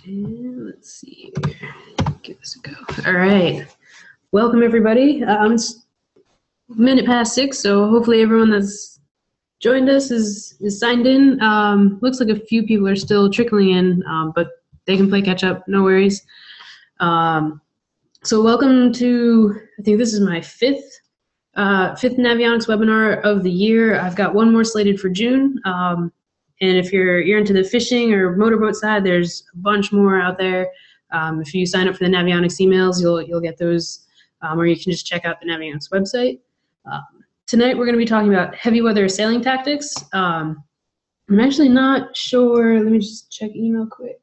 And let's see, give this a go. All right, welcome everybody. It's minute past 6, so hopefully everyone that's joined us is signed in. Looks like a few people are still trickling in, but they can play catch up, no worries. So welcome to, I think this is my fifth Navionics webinar of the year. I've got one more slated for June. And if you're into the fishing or motorboat side, there's a bunch more out there. If you sign up for the Navionics emails, you'll get those, or you can just check out the Navionics website. Tonight we're going to be talking about heavy weather sailing tactics. I'm actually not sure. Let me just check email quick.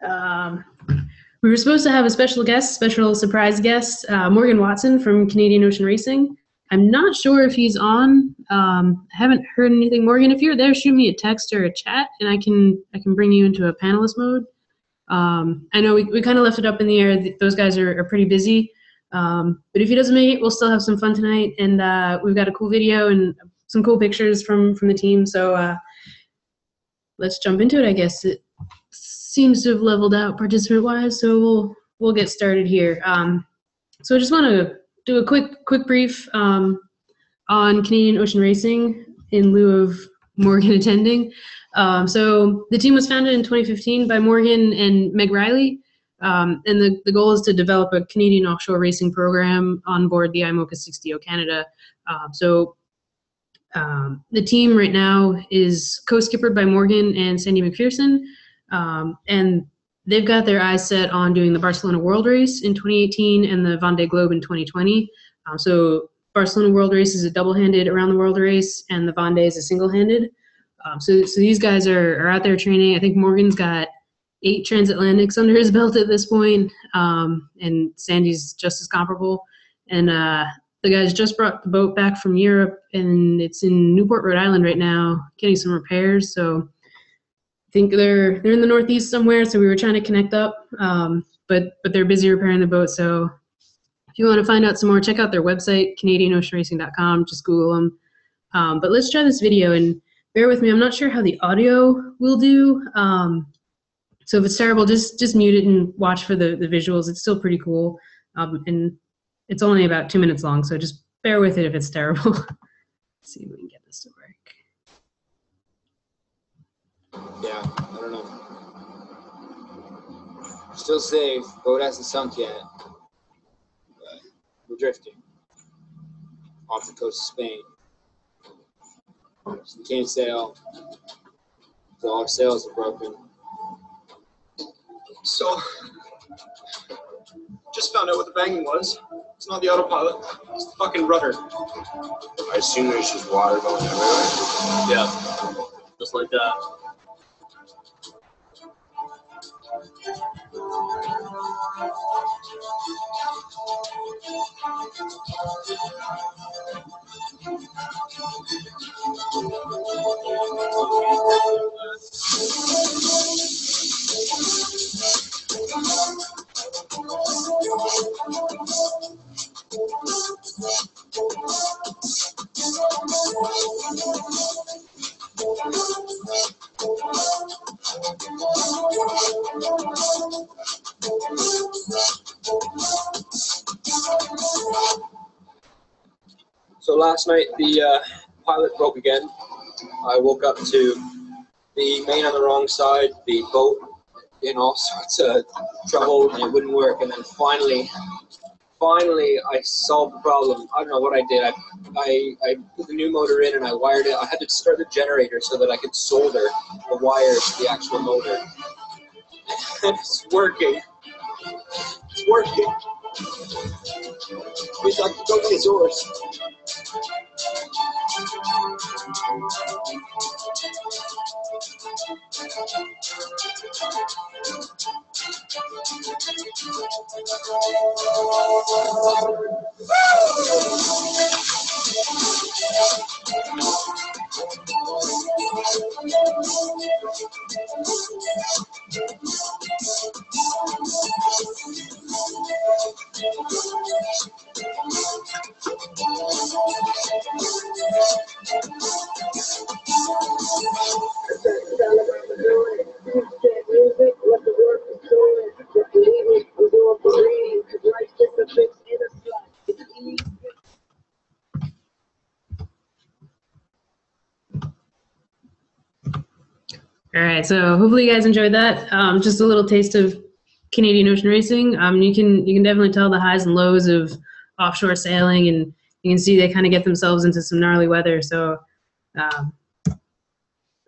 We were supposed to have a special surprise guest, Morgan Watson from Canadian Ocean Racing. I'm not sure if he's on. I haven't heard anything. Morgan, if you're there, shoot me a text or a chat, and I can bring you into a panelist mode. I know we kind of left it up in the air. Those guys are pretty busy. But if he doesn't make it, we'll still have some fun tonight. And we've got a cool video and some cool pictures from the team. So let's jump into it, I guess. It seems to have leveled out participant-wise, so we'll get started here. So I just want to do a quick brief on Canadian Ocean Racing in lieu of Morgan attending. So the team was founded in 2015 by Morgan and Meg Riley, and the goal is to develop a Canadian offshore racing program on board the IMOCA 60 Canada. The team right now is co-skippered by Morgan and Sandy McPherson, and they've got their eyes set on doing the Barcelona World Race in 2018 and the Vendée Globe in 2020. So Barcelona World Race is a double-handed around the world race, and the Vendée is a single-handed. So these guys are out there training. I think Morgan's got 8 transatlantics under his belt at this point, and Sandy's just as comparable. And the guys just brought the boat back from Europe, and it's in Newport, Rhode Island right now, getting some repairs. So I think they're in the Northeast somewhere, so we were trying to connect up, but they're busy repairing the boat. So if you want to find out some more, check out their website, CanadianOceanRacing.com. Just Google them. But let's try this video, and bear with me. I'm not sure how the audio will do. So if it's terrible, just mute it and watch for the visuals. It's still pretty cool, and it's only about 2 minutes long, so just bear with it if it's terrible. Let's see if we can get this to work. Yeah, I don't know. Still safe. Boat hasn't sunk yet. But we're drifting off the coast of Spain. So we can't sail. So all our sails are broken. So, just found out what the banging was. It's not the autopilot. It's the fucking rudder. I assume there's just water going everywhere. Yeah, just like that. So last night the pilot broke again. I woke up to the main on the wrong side, the boat in all sorts of trouble, and it wouldn't work. And then finally I solved the problem. I don't know what I did. I put the new motor in and I wired it. I had to start the generator so that I could solder the wires to the actual motor. And it's working. It's working. Wish I could go to the Azores. Music. All right, so hopefully you guys enjoyed that. Just a little taste of Canadian ocean racing. You can definitely tell the highs and lows of offshore sailing, and you can see they kind of get themselves into some gnarly weather. So um,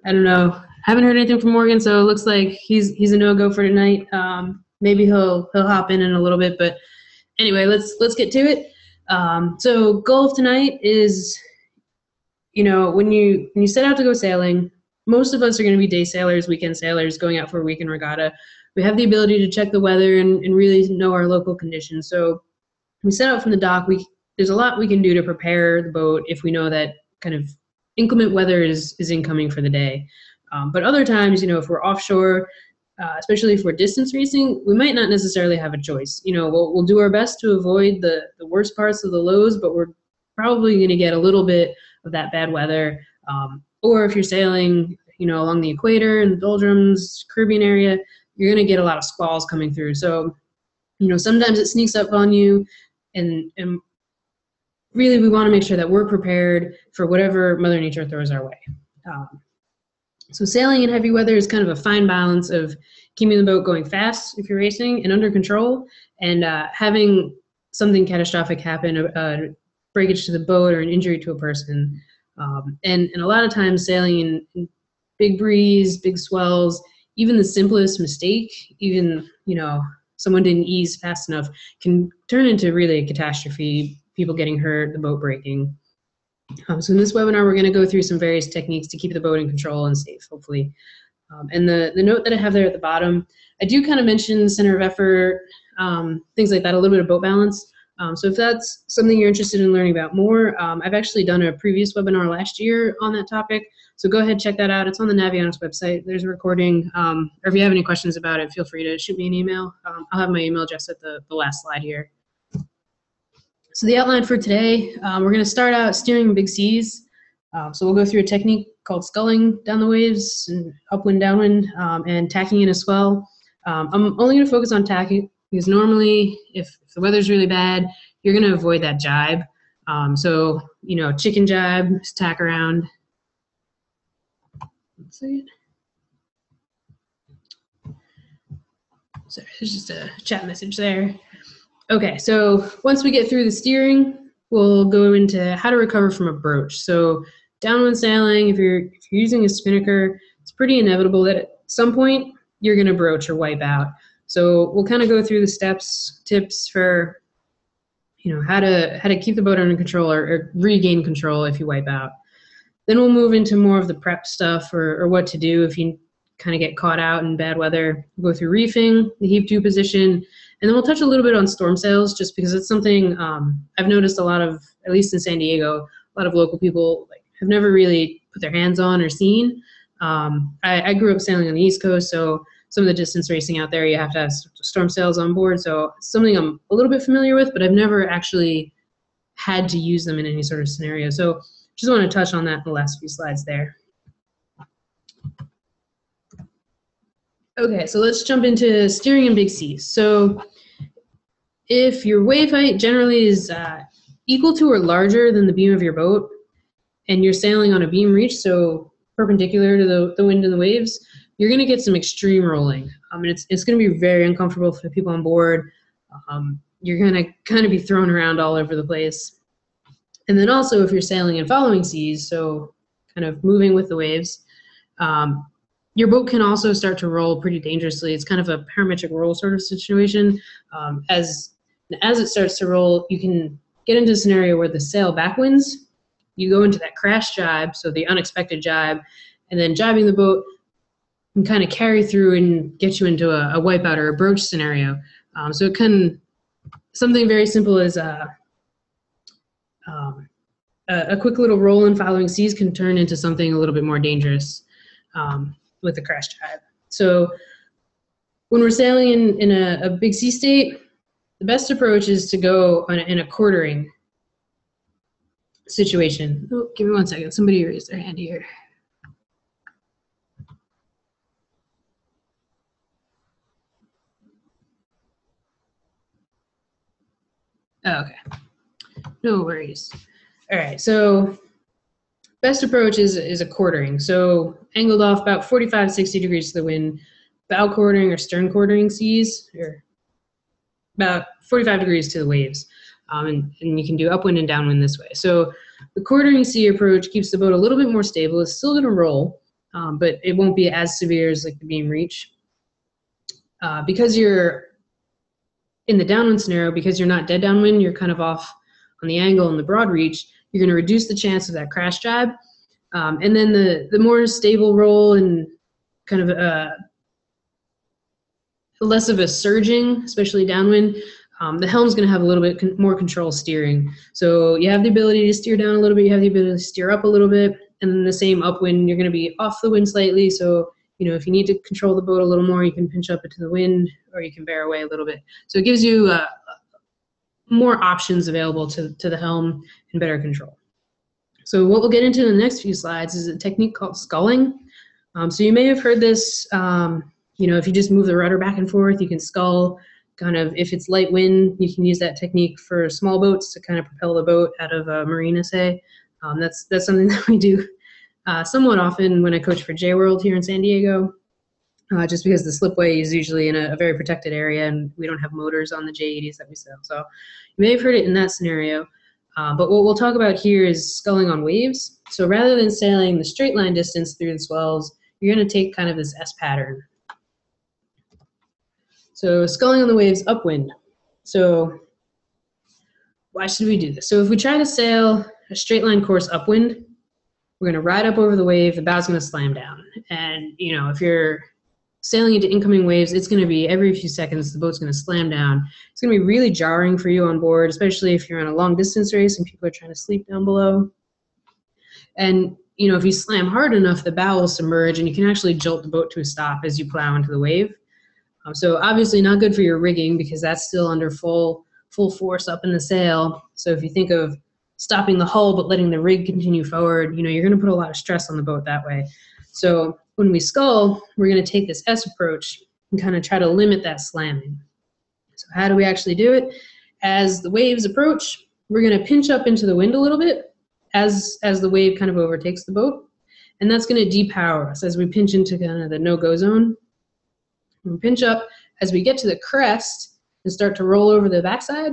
I don't know. Haven't heard anything from Morgan, so it looks like he's a no-go for tonight. Maybe he'll hop in a little bit, but anyway, let's get to it. So goal of tonight is, when you set out to go sailing, most of us are going to be day sailors, weekend sailors, going out for a weekend regatta. We have the ability to check the weather and really know our local conditions. So we set out from the dock. There's a lot we can do to prepare the boat if we know that kind of inclement weather is incoming for the day. But other times, if we're offshore, especially if we're distance racing, we might not necessarily have a choice. We'll do our best to avoid the worst parts of the lows, but we're probably going to get a little bit of that bad weather. Or if you're sailing, along the equator and the doldrums, Caribbean area, you're going to get a lot of squalls coming through. So, sometimes it sneaks up on you, and really we want to make sure that we're prepared for whatever Mother Nature throws our way. So sailing in heavy weather is kind of a fine balance of keeping the boat going fast if you're racing and under control, and having something catastrophic happen, breakage to the boat or an injury to a person. And a lot of times sailing in big breeze, big swells, even the simplest mistake, even, someone didn't ease fast enough, can turn into really a catastrophe, people getting hurt, the boat breaking. So in this webinar, we're going to go through some various techniques to keep the boat in control and safe, hopefully. And the note that I have there at the bottom, I do kind of mention center of effort, things like that, a little bit of boat balance. So if that's something you're interested in learning about more, I've actually done a previous webinar last year on that topic. So go ahead, check that out. It's on the Navionics website. There's a recording. Or if you have any questions about it, feel free to shoot me an email. I'll have my email address at the last slide here. So the outline for today, we're going to start out steering in big seas. So we'll go through a technique called sculling down the waves, and upwind, downwind, and tacking in a swell. I'm only going to focus on tacking because normally if the weather's really bad, you're going to avoid that jibe. So, chicken jibe, tack around. Let's see. Sorry, there's just a chat message there. Okay, so once we get through the steering, we'll go into how to recover from a broach. So downwind sailing, if you're using a spinnaker, it's pretty inevitable that at some point you're going to broach or wipe out. So we'll kind of go through the steps, tips for how to keep the boat under control or regain control if you wipe out. Then we'll move into more of the prep stuff or what to do if you kind of get caught out in bad weather. We'll go through reefing, the heave-to position, and then we'll touch a little bit on storm sails, just because it's something I've noticed a lot of, at least in San Diego, a lot of local people have never really put their hands on or seen. I grew up sailing on the East Coast, so some of the distance racing out there, you have to have storm sails on board. So it's something I'm a little bit familiar with, but I've never actually had to use them in any sort of scenario. So just want to touch on that in the last few slides there. Okay, so let's jump into steering in big seas. So if your wave height generally is equal to or larger than the beam of your boat, and you're sailing on a beam reach, so perpendicular to the wind and the waves, you're going to get some extreme rolling. It's going to be very uncomfortable for the people on board. You're going to kind of be thrown around all over the place. And then also if you're sailing in following seas, so kind of moving with the waves, your boat can also start to roll pretty dangerously. It's kind of a parametric roll sort of situation. As it starts to roll, you can get into a scenario where the sail backwinds. You go into that crash jibe, so the unexpected jibe, and then jibing the boat can kind of carry through and get you into a wipeout or a broach scenario. So it can, something very simple as a quick little roll in following seas can turn into something a little bit more dangerous with the crash jibe. So when we're sailing in a big sea state, the best approach is to go in a quartering situation. Oh, give me 1 second. Somebody raised their hand here. Oh, okay. No worries. All right, so best approach is a quartering. So angled off about 45, 60 degrees to the wind, bow quartering or stern quartering seas, or about 45 degrees to the waves. And you can do upwind and downwind this way. So the quartering sea approach keeps the boat a little bit more stable. It's still going to roll, but it won't be as severe as like the beam reach. Because you're in the downwind scenario, because you're not dead downwind, you're kind of off on the angle and the broad reach, you're going to reduce the chance of that crash jab. And then the more stable roll and kind of less of a surging, especially downwind, the helm's going to have a little bit more control steering. So you have the ability to steer down a little bit, you have the ability to steer up a little bit, and then the same upwind, you're going to be off the wind slightly. So, you know, if you need to control the boat a little more, you can pinch up into the wind, or you can bear away a little bit. So it gives you more options available to the helm and better control. So what we'll get into in the next few slides is a technique called sculling. So you may have heard this, you know, if you just move the rudder back and forth, you can scull. Kind of, if it's light wind, you can use that technique for small boats to kind of propel the boat out of a marina, say. That's something that we do somewhat often when I coach for J-World here in San Diego, just because the slipway is usually in a very protected area and we don't have motors on the J80s that we sail. So you may have heard it in that scenario, but what we'll talk about here is sculling on waves. So rather than sailing the straight line distance through the swells, you're going to take kind of this S pattern. So sculling on the waves upwind. So why should we do this? So if we try to sail a straight line course upwind, we're going to ride up over the wave, the bow's going to slam down. And, you know, if you're sailing into incoming waves, it's going to be every few seconds the boat's going to slam down. It's going to be really jarring for you on board, especially if you're on a long distance race and people are trying to sleep down below. And, you know, if you slam hard enough, the bow will submerge and you can actually jolt the boat to a stop as you plow into the wave. So obviously not good for your rigging because that's still under full force up in the sail. So if you think of stopping the hull but letting the rig continue forward, you know, you're going to put a lot of stress on the boat that way. So when we scull, we're going to take this S approach and kind of try to limit that slamming. So how do we actually do it? As the waves approach, we're going to pinch up into the wind a little bit as the wave kind of overtakes the boat. And that's going to depower us as we pinch into kind of the no-go zone. We pinch up as we get to the crest and start to roll over the backside.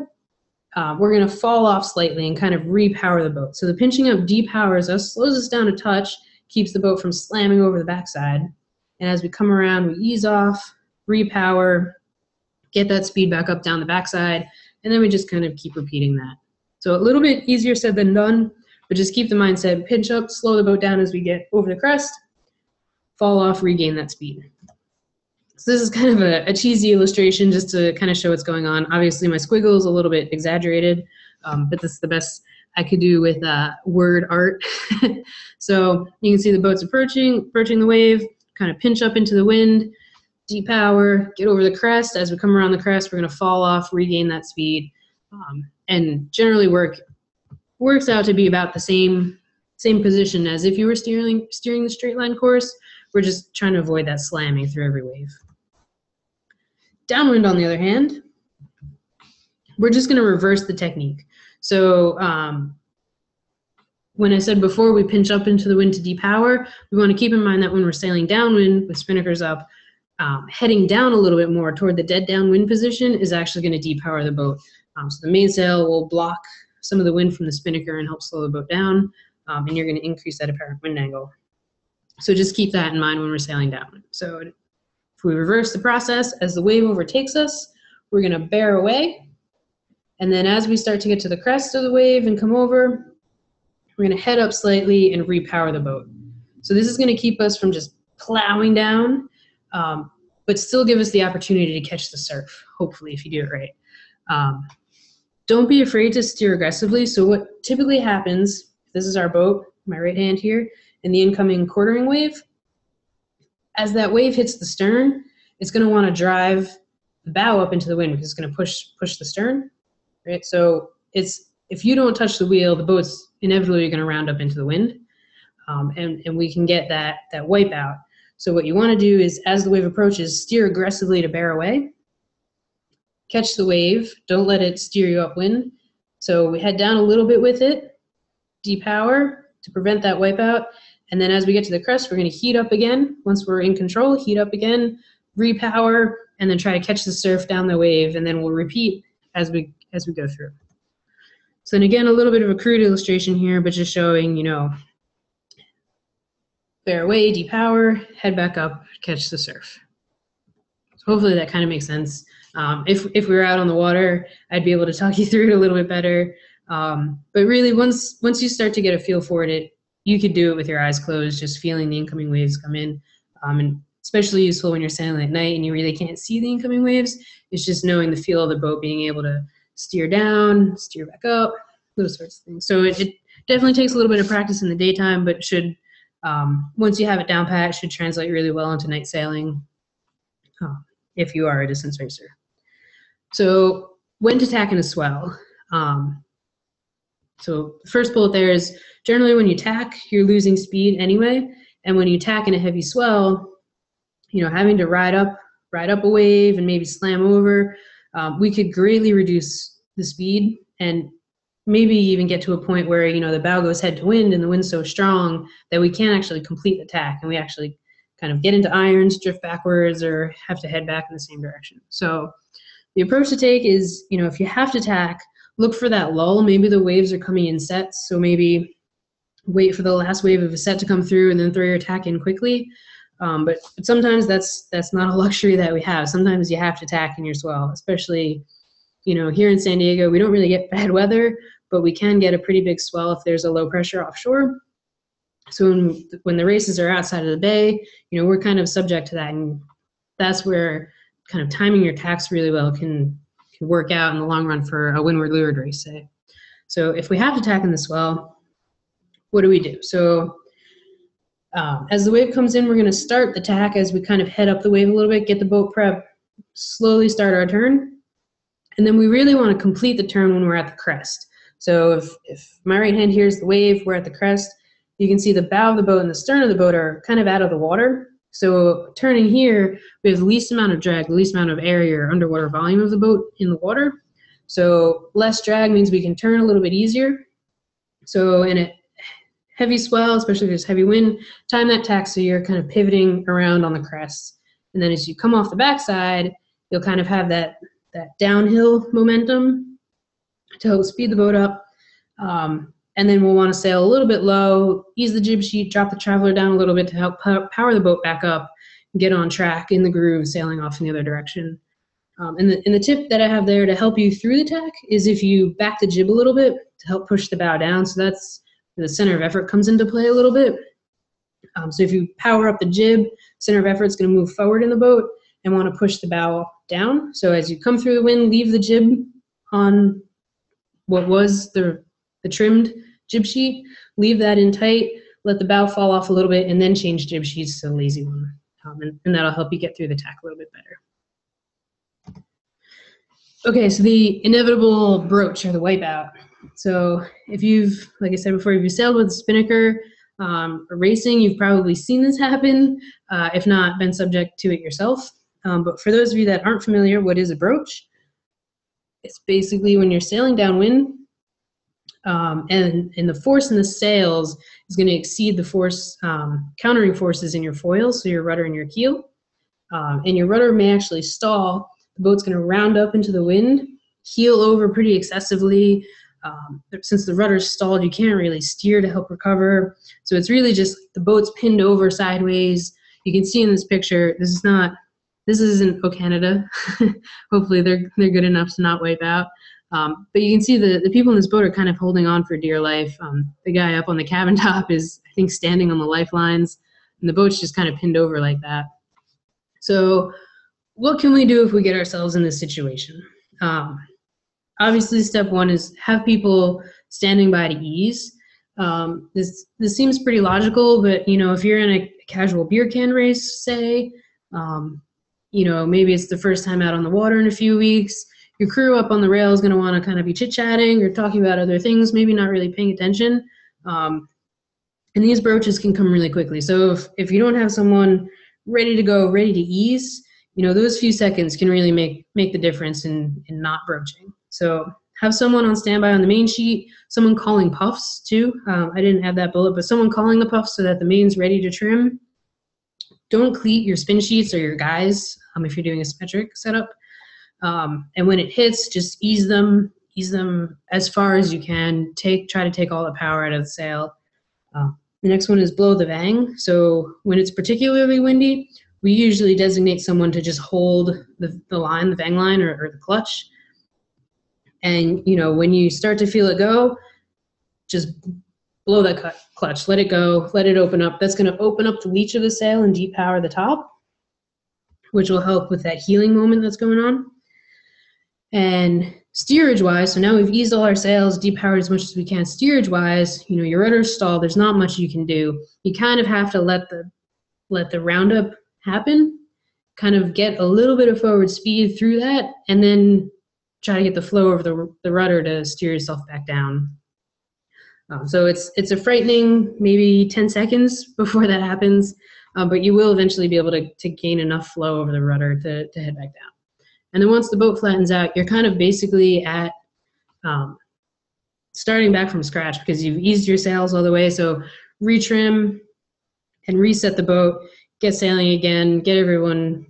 We're going to fall off slightly and kind of repower the boat. So the pinching up depowers us, slows us down a touch, keeps the boat from slamming over the backside. And as we come around, we ease off, repower, get that speed back up down the backside, and then we just kind of keep repeating that. So a little bit easier said than done, but just keep the mindset, pinch up, slow the boat down as we get over the crest, fall off, regain that speed. So this is kind of a cheesy illustration just to kind of show what's going on. Obviously my squiggle is a little bit exaggerated, but this is the best I could do with word art. So you can see the boat's approaching the wave, kind of pinch up into the wind, depower, get over the crest. As we come around the crest, we're going to fall off, regain that speed, and generally works out to be about the same position as if you were steering the straight line course. We're just trying to avoid that slamming through every wave. Downwind, on the other hand, we're just going to reverse the technique. So when I said before we pinch up into the wind to depower, we want to keep in mind that when we're sailing downwind with spinnakers up, heading down a little bit more toward the dead downwind position is actually going to depower the boat. So the mainsail will block some of the wind from the spinnaker and help slow the boat down, and you're going to increase that apparent wind angle. So just keep that in mind when we're sailing downwind. So if we reverse the process, as the wave overtakes us, we're going to bear away. And then as we start to get to the crest of the wave and come over, we're going to head up slightly and repower the boat. So this is going to keep us from just plowing down, but still give us the opportunity to catch the surf, hopefully, if you do it right. Don't be afraid to steer aggressively. So what typically happens, this is our boat, my right hand here, in the incoming quartering wave. As that wave hits the stern, it's going to want to drive the bow up into the wind because it's going to push the stern, right? So if you don't touch the wheel, the boat's inevitably going to round up into the wind, and we can get that wipeout. So what you want to do is, as the wave approaches, steer aggressively to bear away, catch the wave, don't let it steer you upwind. So we head down a little bit with it, depower to prevent that wipeout. And then as we get to the crest, we're going to heat up again. Once we're in control, heat up again, repower, and then try to catch the surf down the wave, and then we'll repeat as we go through. So then again, a little bit of a crude illustration here, but just showing, you know, bear away, depower, head back up, catch the surf. So hopefully that kind of makes sense. If we were out on the water, I'd be able to talk you through it a little bit better. But really, once you start to get a feel for it, you could do it with your eyes closed, just feeling the incoming waves come in. And especially useful when you're sailing at night and you really can't see the incoming waves. It's just knowing the feel of the boat, being able to steer down, steer back up, those sorts of things. So it definitely takes a little bit of practice in the daytime, but should, once you have it down pat, should translate really well into night sailing if you are a distance racer. So when to tack in a swell. So the first bullet there is generally when you tack, you're losing speed anyway. And when you tack in a heavy swell, you know, having to ride up a wave and maybe slam over, we could greatly reduce the speed and maybe even get to a point where, you know, the bow goes head to wind and the wind's so strong that we can't actually complete the tack and we actually kind of get into irons, drift backwards, or have to head back in the same direction. So the approach to take is, you know, if you have to tack, look for that lull. Maybe the waves are coming in sets, so maybe wait for the last wave of a set to come through and then throw your tack in quickly. But sometimes that's not a luxury that we have. Sometimes you have to tack in your swell, especially, you know, here in San Diego, we don't really get bad weather, but we can get a pretty big swell if there's a low pressure offshore. So when the races are outside of the bay, you know, we're kind of subject to that. And that's where kind of timing your tacks really well can work out in the long run for a windward leeward race, say. So if we have to tack in the swell, what do we do? So as the wave comes in, we're going to start the tack as we kind of head up the wave a little bit, get the boat prep, slowly start our turn. And then we really want to complete the turn when we're at the crest. So if my right hand here is the wave, we're at the crest, you can see the bow of the boat and the stern of the boat are kind of out of the water. So turning here, we have the least amount of drag, the least amount of area or underwater volume of the boat in the water. So less drag means we can turn a little bit easier. So in a heavy swell, especially if there's heavy wind, time that tack so you're kind of pivoting around on the crest. And then as you come off the backside, you'll kind of have that downhill momentum to help speed the boat up. And then we'll want to sail a little bit low, ease the jib sheet, drop the traveler down a little bit to help power the boat back up, and get on track in the groove, sailing off in the other direction. And the tip that I have there to help you through the tack is if you back the jib a little bit to help push the bow down. So that's the center of effort comes into play a little bit. So if you power up the jib, center of effort is going to move forward in the boat and want to push the bow down. So as you come through the wind, leave the jib on what was the trimmed jib sheet, leave that in tight, let the bow fall off a little bit, and then change jib sheets to the lazy one. And that'll help you get through the tack a little bit better. Okay, so the inevitable broach or the wipeout. So if you've, like I said before, if you've sailed with a spinnaker or racing, you've probably seen this happen, if not been subject to it yourself. But for those of you that aren't familiar, what is a broach? It's basically when you're sailing downwind, and the force in the sails is going to exceed the force, countering forces in your foils, so your rudder and your keel. And your rudder may actually stall. The boat's going to round up into the wind, heel over pretty excessively. Since the rudder's stalled, you can't really steer to help recover. So it's really just the boat's pinned over sideways. You can see in this picture, this isn't O Canada. Hopefully they're good enough to not wipe out. But you can see the people in this boat are kind of holding on for dear life. The guy up on the cabin top is, I think, standing on the lifelines, and the boat's just kind of pinned over like that. So what can we do if we get ourselves in this situation? Obviously, step one is have people standing by to ease. This seems pretty logical, but you know, if you're in a casual beer can race, say, you know, maybe it's the first time out on the water in a few weeks. Your crew up on the rail is going to want to kind of be chit-chatting or talking about other things, maybe not really paying attention. And these broaches can come really quickly. So if you don't have someone ready to go, ready to ease, you know, those few seconds can really make the difference in not broaching. So have someone on standby on the main sheet, someone calling puffs too. I didn't add that bullet, but someone calling the puffs so that the main's ready to trim. Don't cleat your spin sheets or your guys if you're doing a symmetric setup. And when it hits, just ease them as far as you can. Try to take all the power out of the sail. The next one is blow the vang. So when it's particularly windy, we usually designate someone to just hold the line, the vang line or the clutch. And, you know, when you start to feel it go, just blow that clutch, let it go, let it open up. That's going to open up the leach of the sail and depower the top, which will help with that healing moment that's going on. And steerage-wise, so now we've eased all our sails, depowered as much as we can. Steerage-wise, you know, your rudder's stalled. There's not much you can do. You kind of have to let the roundup happen, kind of get a little bit of forward speed through that, and then try to get the flow over the rudder to steer yourself back down. So it's a frightening maybe 10 seconds before that happens, but you will eventually be able to gain enough flow over the rudder to head back down. And then once the boat flattens out, you're kind of basically at starting back from scratch because you've eased your sails all the way. So retrim and reset the boat, get sailing again, get everyone,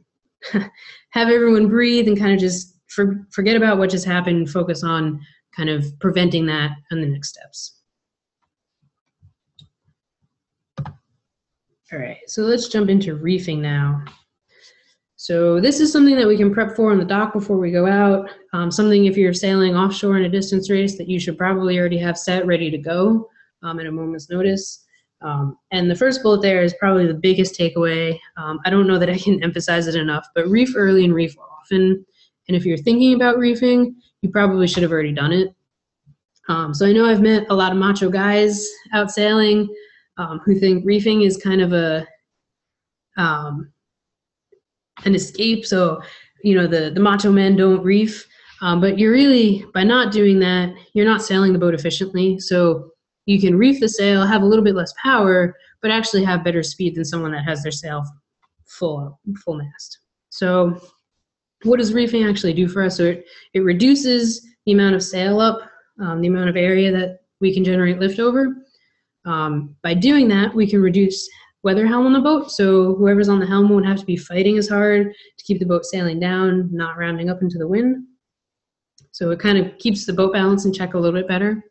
have everyone breathe and kind of just forget about what just happened, focus on kind of preventing that and the next steps. All right, so let's jump into reefing now. So this is something that we can prep for on the dock before we go out. Something if you're sailing offshore in a distance race that you should probably already have set ready to go at a moment's notice. And the first bullet there is probably the biggest takeaway. I don't know that I can emphasize it enough, but reef early and reef often. And if you're thinking about reefing, you probably should have already done it. So I know I've met a lot of macho guys out sailing who think reefing is kind of an escape. So, you know, the macho men don't reef, but you're really, by not doing that, you're not sailing the boat efficiently. So you can reef the sail, have a little bit less power, but actually have better speed than someone that has their sail full mast. So what does reefing actually do for us? So it reduces the amount of sail up, the amount of area that we can generate lift over. By doing that, we can reduce weather helm on the boat, so whoever's on the helm won't have to be fighting as hard to keep the boat sailing down, not rounding up into the wind. So it kind of keeps the boat balance in check a little bit better.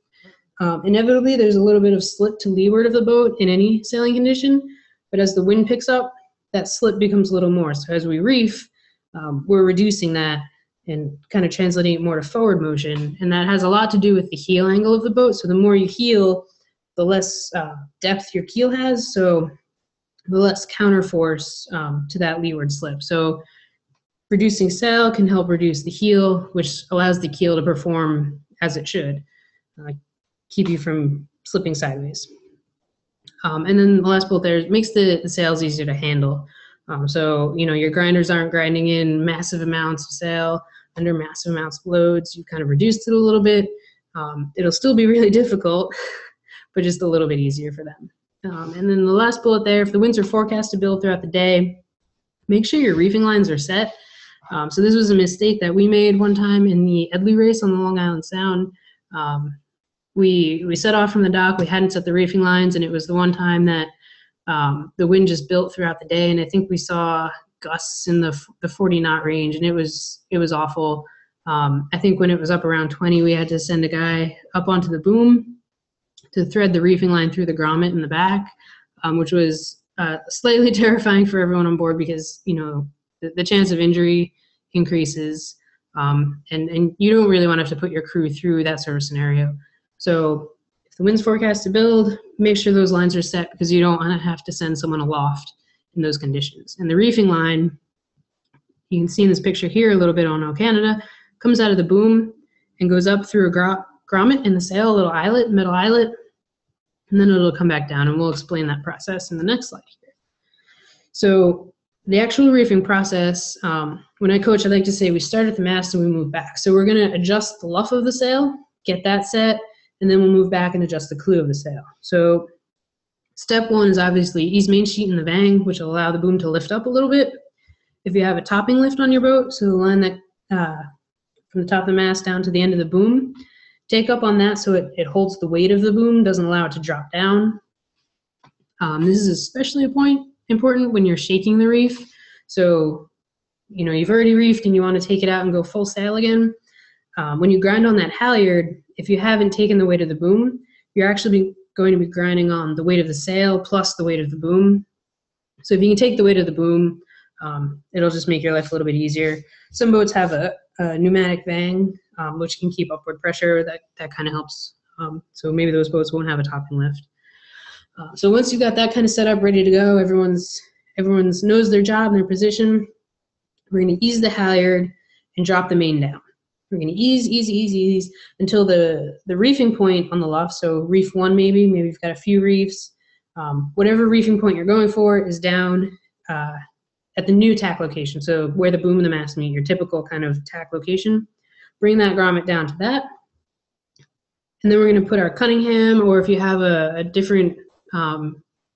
Inevitably, there's a little bit of slip to leeward of the boat in any sailing condition, but as the wind picks up, that slip becomes a little more. So as we reef, we're reducing that and kind of translating it more to forward motion, and that has a lot to do with the heel angle of the boat. So the more you heel, the less depth your keel has, so the less counterforce to that leeward slip. So reducing sail can help reduce the heel, which allows the keel to perform as it should, keep you from slipping sideways. And then the last bullet there makes the sails easier to handle. So, you know, your grinders aren't grinding in massive amounts of sail under massive amounts of loads. You kind of reduced it a little bit. It'll still be really difficult, but just a little bit easier for them. And then the last bullet there, if the winds are forecast to build throughout the day, make sure your reefing lines are set. So this was a mistake that we made one time in the Edley race on the Long Island Sound. We set off from the dock, we hadn't set the reefing lines, and it was the one time that the wind just built throughout the day, and I think we saw gusts in the 40 knot range, and it was awful. I think when it was up around 20, we had to send a guy up onto the boom to thread the reefing line through the grommet in the back, which was slightly terrifying for everyone on board because, you know, the chance of injury increases, and you don't really want to have to put your crew through that sort of scenario. So if the wind's forecast to build, make sure those lines are set because you don't want to have to send someone aloft in those conditions. And the reefing line, you can see in this picture here a little bit on O Canada, comes out of the boom and goes up through a grommet in the sail, a little eyelet, middle eyelet, and then it'll come back down, and we'll explain that process in the next slide here. So the actual reefing process, when I coach, I like to say we start at the mast and we move back. So we're going to adjust the luff of the sail, get that set, and then we'll move back and adjust the clew of the sail. So step one is obviously ease main sheet in the vang, which will allow the boom to lift up a little bit. If you have a topping lift on your boat, so the line that from the top of the mast down to the end of the boom. Take up on that so it holds the weight of the boom, doesn't allow it to drop down. This is especially important when you're shaking the reef. So, you know, you've already reefed and you want to take it out and go full sail again. When you grind on that halyard, if you haven't taken the weight of the boom, you're actually going to be grinding on the weight of the sail plus the weight of the boom. So if you can take the weight of the boom, it'll just make your life a little bit easier. Some boats have a pneumatic vang, which can keep upward pressure. That kind of helps. So maybe those boats won't have a topping lift. So once you've got that kind of set up, ready to go, everyone's knows their job and their position. We're going to ease the halyard and drop the main down. We're going to ease until the reefing point on the luff. So reef 1 maybe you've got a few reefs. Whatever reefing point you're going for is down at the new tack location. So where the boom and the mast meet, your typical kind of tack location. Bring that grommet down to that. And then we're going to put our Cunningham, or if you have a different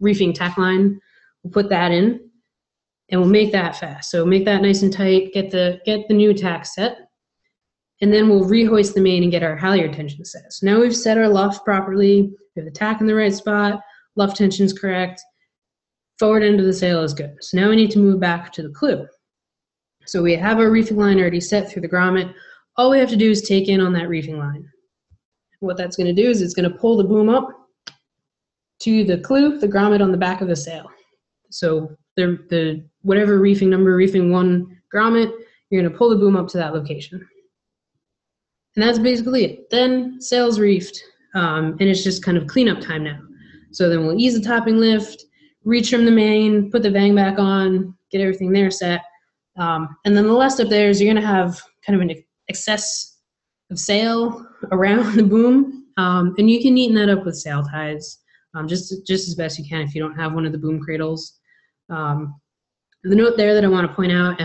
reefing tack line, we'll put that in and we'll make that fast. So make that nice and tight, get the new tack set. And then we'll rehoist the main and get our halyard tension set. So now we've set our luff properly. We have the tack in the right spot. Luff tension's correct. Forward end of the sail is good. So now we need to move back to the clew. So we have our reefing line already set through the grommet. All we have to do is take in on that reefing line. What that's going to do is it's going to pull the boom up to the clew, the grommet on the back of the sail. So the whatever reefing number, reefing 1 grommet, you're going to pull the boom up to that location. And that's basically it. Then sail's reefed, and it's just kind of cleanup time now. So then we'll ease the topping lift, retrim the main, put the vang back on, get everything there set. And then the last step there is you're going to have kind of an excess of sail around the boom, and you can neaten that up with sail ties, just as best you can if you don't have one of the boom cradles. The note there that I want to point out,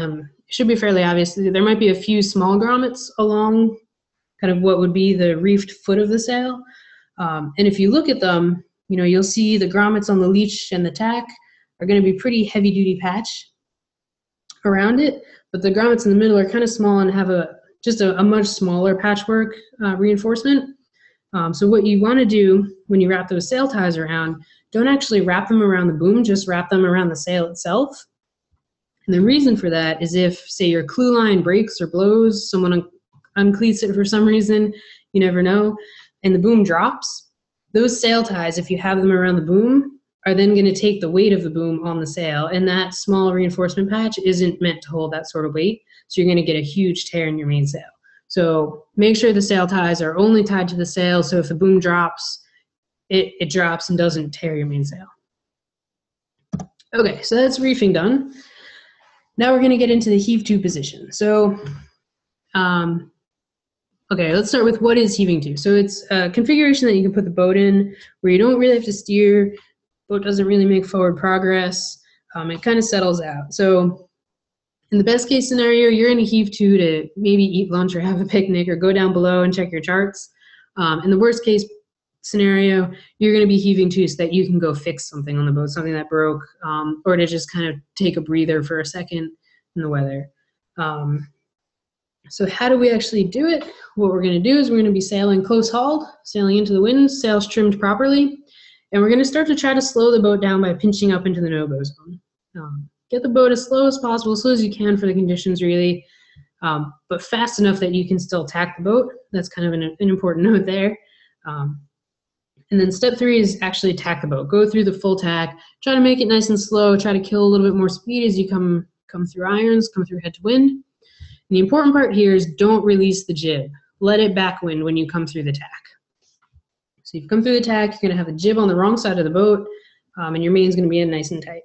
should be fairly obvious. There might be a few small grommets along kind of what would be the reefed foot of the sail. And if you look at them, you know, you'll see the grommets on the leech and the tack are going to be pretty heavy duty patch around it, but the grommets in the middle are kind of small and have just a much smaller patchwork reinforcement. So what you want to do when you wrap those sail ties around, don't actually wrap them around the boom, just wrap them around the sail itself. And the reason for that is if, say, your clew line breaks or blows, someone uncleats it for some reason, you never know, and the boom drops, those sail ties, if you have them around the boom, are then going to take the weight of the boom on the sail, and that small reinforcement patch isn't meant to hold that sort of weight, so you're going to get a huge tear in your main sail. So make sure the sail ties are only tied to the sail, so if the boom drops, it drops and doesn't tear your main sail. Okay, so that's reefing done. Now we're going to get into the heave-to position. So okay, let's start with what is heaving to. So it's a configuration that you can put the boat in where you don't really have to steer, boat doesn't really make forward progress, it kind of settles out. So in the best case scenario, you're in a heave to maybe eat lunch or have a picnic or go down below and check your charts. In the worst case scenario, you're going to be heaving to so that you can go fix something on the boat, something that broke, or to just kind of take a breather for a second in the weather. So how do we actually do it? What we're going to do is we're going to be sailing close hauled, sailing into the wind, sails trimmed properly, and we're going to start to try to slow the boat down by pinching up into the no-go zone. Get the boat as slow as possible, as slow as you can for the conditions really, but fast enough that you can still tack the boat. That's kind of an important note there. And then step 3 is actually tack the boat. Go through the full tack, try to make it nice and slow, try to kill a little bit more speed as you come through irons, come through head to wind. And the important part here is don't release the jib. Let it backwind when you come through the tack. So if you come through the tack, you're going to have a jib on the wrong side of the boat, and your main's going to be in nice and tight.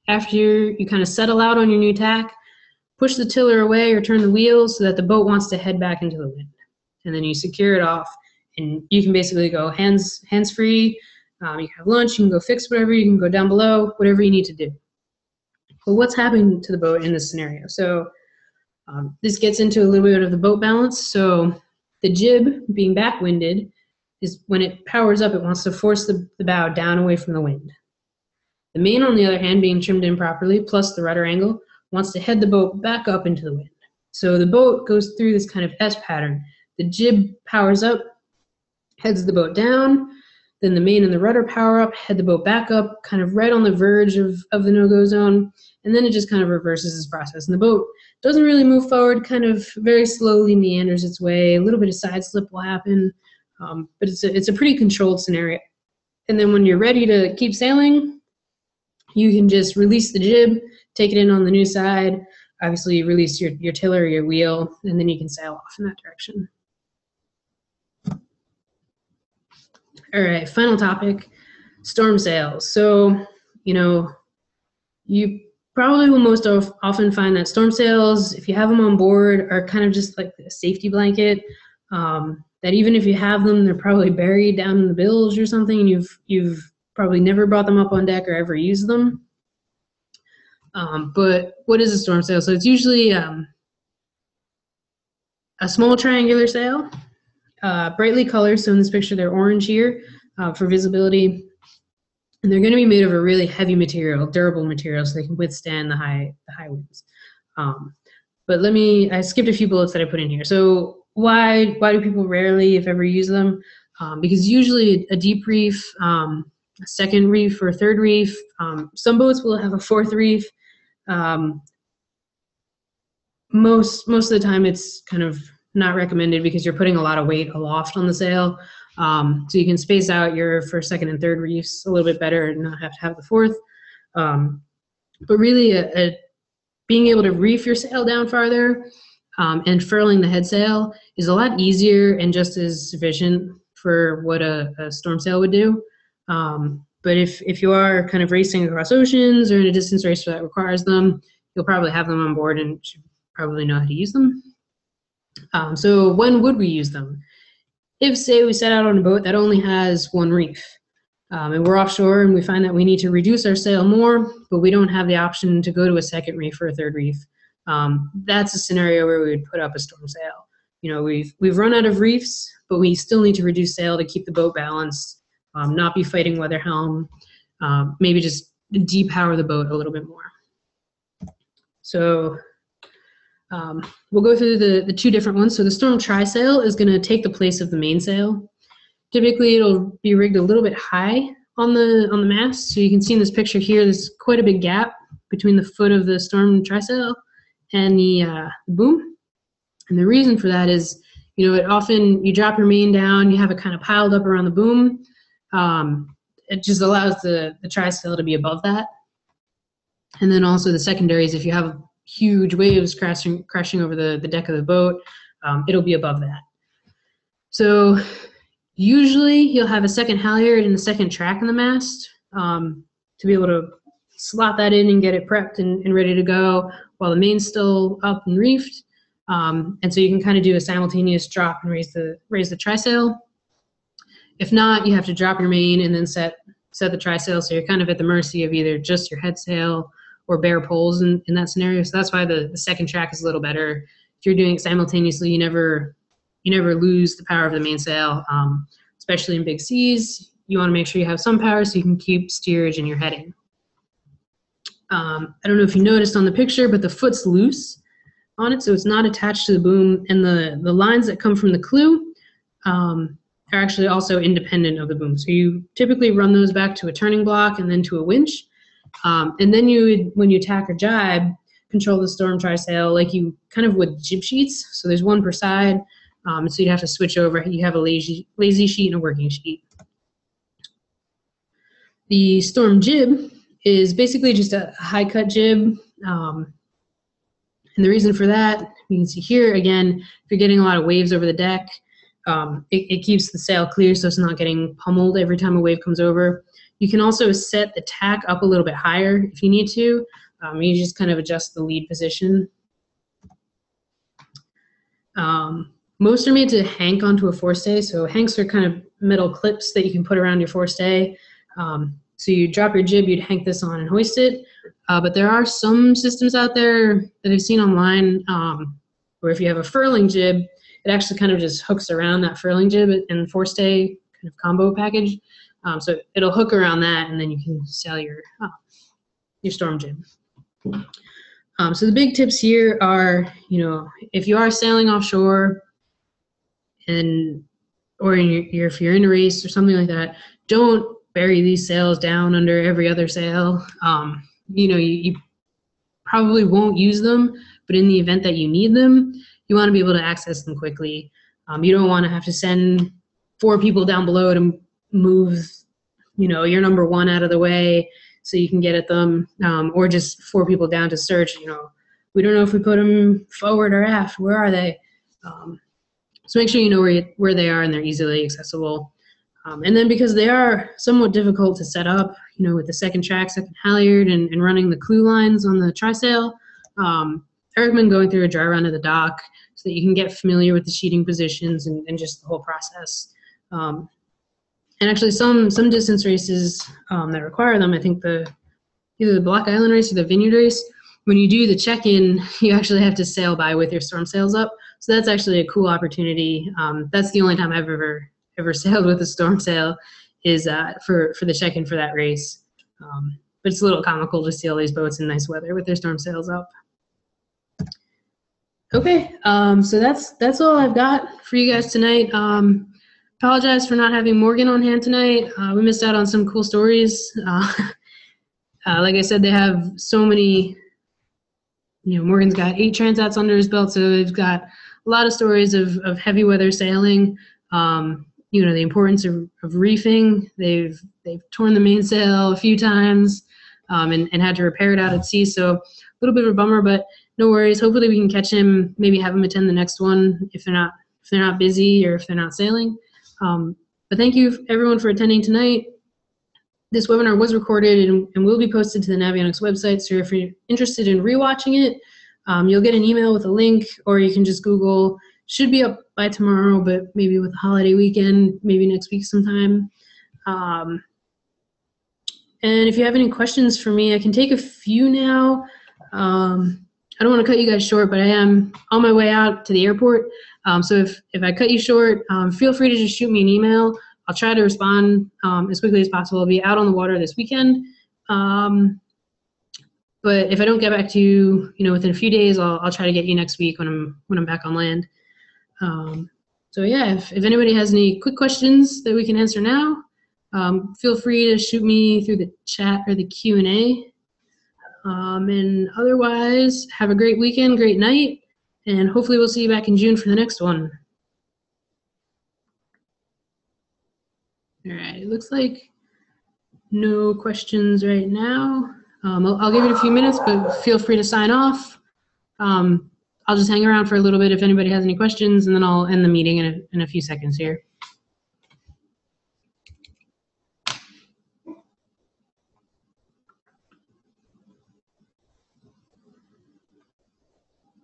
After you kind of settle out on your new tack, push the tiller away or turn the wheel so that the boat wants to head back into the wind. And then you secure it off, and you can basically go hands free. You can have lunch, you can go fix whatever, you can go down below, whatever you need to do. But what's happening to the boat in this scenario? So this gets into a little bit of the boat balance. So the jib being backwinded is when it powers up, it wants to force the bow down away from the wind. The main, on the other hand, being trimmed in properly, plus the rudder angle, wants to head the boat back up into the wind. So the boat goes through this kind of S pattern. The jib powers up, heads the boat down, then the main and the rudder power up, head the boat back up, kind of right on the verge of the no-go zone, and then it just kind of reverses this process. And the boat doesn't really move forward, kind of very slowly meanders its way. A little bit of side slip will happen, but it's a pretty controlled scenario. And then when you're ready to keep sailing, you can just release the jib, take it in on the new side, obviously release your tiller or your wheel, and then you can sail off in that direction. All right, final topic, storm sails. So, you know, you probably will most often find that storm sails, if you have them on board, are kind of just like a safety blanket, that even if you have them, they're probably buried down in the bilge or something, and you've probably never brought them up on deck or ever used them. But what is a storm sail? So it's usually a small triangular sail, brightly colored. So in this picture, they're orange here for visibility. And they're going to be made of a really heavy material, durable material, so they can withstand the high winds. But I skipped a few bullets that I put in here. So why do people rarely, if ever, use them? Because usually a deep reef, a second reef or a third reef, some boats will have a fourth reef. Most of the time it's kind of not recommended because you're putting a lot of weight aloft on the sail. So you can space out your first, second, and third reefs a little bit better and not have to have the fourth. But really being able to reef your sail down farther and furling the head sail is a lot easier and just as sufficient for what a storm sail would do. But if you are kind of racing across oceans or in a distance race that requires them, you'll probably have them on board and should probably know how to use them. So when would we use them? If, say, we set out on a boat that only has one reef, and we're offshore and we find that we need to reduce our sail more, but we don't have the option to go to a second reef or a third reef, that's a scenario where we would put up a storm sail. You know, we've run out of reefs, but we still need to reduce sail to keep the boat balanced, not be fighting weather helm, maybe just depower the boat a little bit more. So we'll go through the two different ones. So the storm trysail is going to take the place of the mainsail. Typically, it'll be rigged a little bit high on the mast. So you can see in this picture here, there's quite a big gap between the foot of the storm trysail and the boom. And the reason for that is, you know, often you drop your main down, you have it kind of piled up around the boom. It just allows the trysail to be above that. And then also the secondary is if you have huge waves crashing over the deck of the boat, it'll be above that. So usually you'll have a second halyard and a second track in the mast to be able to slot that in and get it prepped and ready to go while the main's still up and reefed. And so you can kind of do a simultaneous drop and raise the trysail. If not, you have to drop your main and then set the trysail, so you're kind of at the mercy of either just your head sail or bare poles in that scenario. So that's why the second track is a little better. If you're doing it simultaneously, you never lose the power of the mainsail, especially in big seas. You want to make sure you have some power so you can keep steerage in your heading. I don't know if you noticed on the picture, but the foot's loose on it, so it's not attached to the boom, and the lines that come from the clew are actually also independent of the boom. So you typically run those back to a turning block and then to a winch. And then you would, when you tack or jibe, control the storm trysail like you kind of would jib sheets. So there's one per side. So you'd have to switch over. You have a lazy sheet and a working sheet. The storm jib is basically just a high cut jib. And the reason for that, you can see here again, if you're getting a lot of waves over the deck, it keeps the sail clear so it's not getting pummeled every time a wave comes over. You can also set the tack up a little bit higher if you need to. You just kind of adjust the lead position. Most are made to hank onto a forestay. So hanks are kind of metal clips that you can put around your forestay. So you drop your jib, you'd hank this on and hoist it. But there are some systems out there that I've seen online where if you have a furling jib, it actually kind of just hooks around that furling jib and forestay kind of combo package. So it'll hook around that, and then you can sail your storm jib. So the big tips here are, if you are sailing offshore or if you're in a race or something like that, don't bury these sails down under every other sail. You probably won't use them, but in the event that you need them, you want to be able to access them quickly. You don't want to have to send 4 people down below to move, your number 1 out of the way so you can get at them, or just 4 people down to search. We don't know if we put them forward or aft. Where are they? So make sure you know where they are and they're easily accessible. And then because they are somewhat difficult to set up, with the second track, second halyard, and running the clue lines on the trysail, I recommend going through a dry run of the dock so that you can get familiar with the sheeting positions and just the whole process. And actually some distance races that require them, I think either the Block Island race or the Vineyard race, when you do the check-in, you actually have to sail by with your storm sails up. So that's actually a cool opportunity. That's the only time I've ever sailed with a storm sail is for the check-in for that race. But it's a little comical to see all these boats in nice weather with their storm sails up. Okay, so that's all I've got for you guys tonight. Apologize for not having Morgan on hand tonight. We missed out on some cool stories. Like I said, they have so many. Morgan's got 8 transats under his belt, so they've got a lot of stories of heavy weather sailing. The importance of reefing. They've torn the mainsail a few times and had to repair it out at sea. So a little bit of a bummer, but no worries. Hopefully we can catch him. Maybe have him attend the next one if they're not busy or if they're not sailing. But thank you everyone for attending tonight. This webinar was recorded and will be posted to the Navionics website. So if you're interested in rewatching it, you'll get an email with a link, or you can just Google. Should be up by tomorrow, but maybe with the holiday weekend, maybe next week sometime. And if you have any questions for me, I can take a few now. I don't want to cut you guys short, but I am on my way out to the airport. So if I cut you short, feel free to just shoot me an email. I'll try to respond as quickly as possible. I'll be out on the water this weekend. But if I don't get back to you, within a few days, I'll try to get you next week when I'm back on land. So yeah, if anybody has any quick questions that we can answer now, feel free to shoot me through the chat or the Q&A. And otherwise, have a great weekend, great night, and hopefully we'll see you back in June for the next one. All right, it looks like no questions right now. I'll give it a few minutes, but feel free to sign off. I'll just hang around for a little bit if anybody has any questions, and then I'll end the meeting in a few seconds here.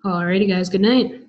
Alrighty, guys, good night.